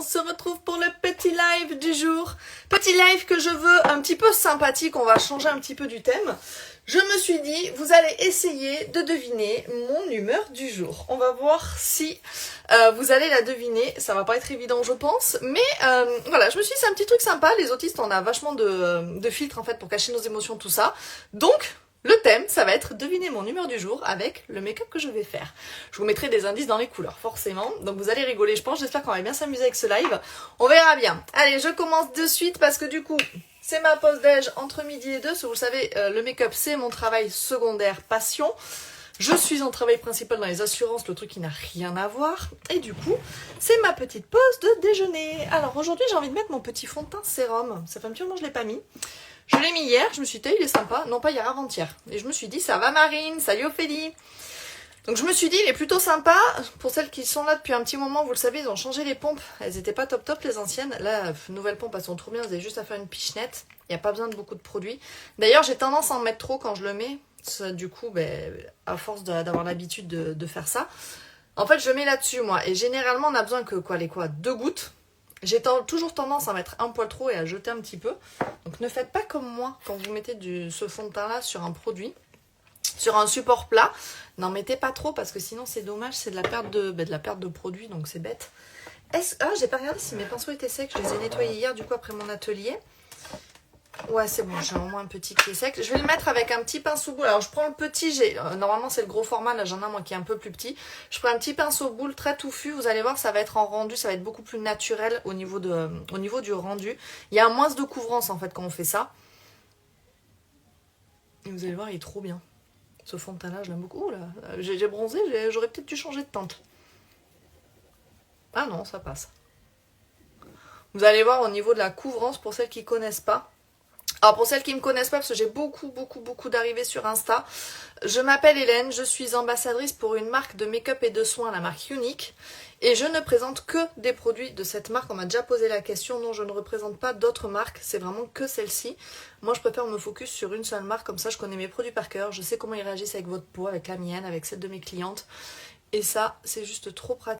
on se retrouve pour le petit live du jour. Petit live que je veux un petit peu sympathique, on va changer un petit peu du thème. Je me suis dit, vous allez essayer de deviner mon humeur du jour. On va voir si vous allez la deviner. Ça va pas être évident, je pense. Mais voilà, je me suis dit, c'est un petit truc sympa. Les autistes, on a vachement de filtres en fait pour cacher nos émotions, tout ça. Donc, le thème, ça va être deviner mon humeur du jour avec le make-up que je vais faire. Je vous mettrai des indices dans les couleurs, forcément. Donc vous allez rigoler, je pense. J'espère qu'on va bien s'amuser avec ce live. On verra bien. Allez, je commence de suite parce que du coup, c'est ma pause déj entre midi et 2. Vous le savez, le make-up, c'est mon travail secondaire passion. Je suis en travail principal dans les assurances, le truc qui n'a rien à voir. Et du coup, c'est ma petite pause de déjeuner. Alors aujourd'hui, j'ai envie de mettre mon petit fond de teint sérum. Ça fait un petit moment que je ne l'ai pas mis. Je l'ai mis hier, je me suis dit, il est sympa. Non, pas hier, avant-hier. Et je me suis dit, ça va Marine, salut Ophélie. Donc je me suis dit, il est plutôt sympa. Pour celles qui sont là depuis un petit moment, vous le savez, ils ont changé les pompes. Elles n'étaient pas top les anciennes. Là, nouvelles pompes, elles sont trop bien. Vous avez juste à faire une pichenette. Il n'y a pas besoin de beaucoup de produits. D'ailleurs, j'ai tendance à en mettre trop quand je le mets. Ça, du coup, à force d'avoir l'habitude de faire ça. En fait, je le mets là-dessus, moi. Et généralement, on a besoin que, 2 gouttes. J'ai toujours tendance à mettre un poil trop et à jeter un petit peu. Donc ne faites pas comme moi quand vous mettez ce fond de teint là sur un produit, sur un support plat. N'en mettez pas trop parce que sinon c'est dommage, c'est de la perte de produit, donc c'est bête. J'ai pas regardé si mes pinceaux étaient secs, je les ai nettoyés hier du coup après mon atelier. Ouais, c'est bon, j'ai au moins un petit qui est sec. Je vais le mettre avec un petit pinceau boule. Alors, je prends le petit, normalement c'est le gros format, là j'en ai un moi qui est un peu plus petit. Je prends un petit pinceau boule très touffu, vous allez voir, ça va être en rendu, ça va être beaucoup plus naturel au niveau du rendu. Il y a un moins de couvrance en fait quand on fait ça. Et vous allez voir, il est trop bien. Ce fond de teint là, je l'aime beaucoup. Là. J'ai bronzé, j'aurais peut-être dû changer de teinte. Ah non, ça passe. Vous allez voir au niveau de la couvrance, pour celles qui ne connaissent pas. Alors pour celles qui ne me connaissent pas, parce que j'ai beaucoup d'arrivées sur Insta, je m'appelle Hélène, je suis ambassadrice pour une marque de make-up et de soins, la marque Unique, et je ne présente que des produits de cette marque. On m'a déjà posé la question, non, je ne représente pas d'autres marques, c'est vraiment que celle-ci. Moi je préfère me focus sur une seule marque, comme ça je connais mes produits par cœur, je sais comment ils réagissent avec votre peau, avec la mienne, avec celle de mes clientes, et ça c'est juste trop pratique.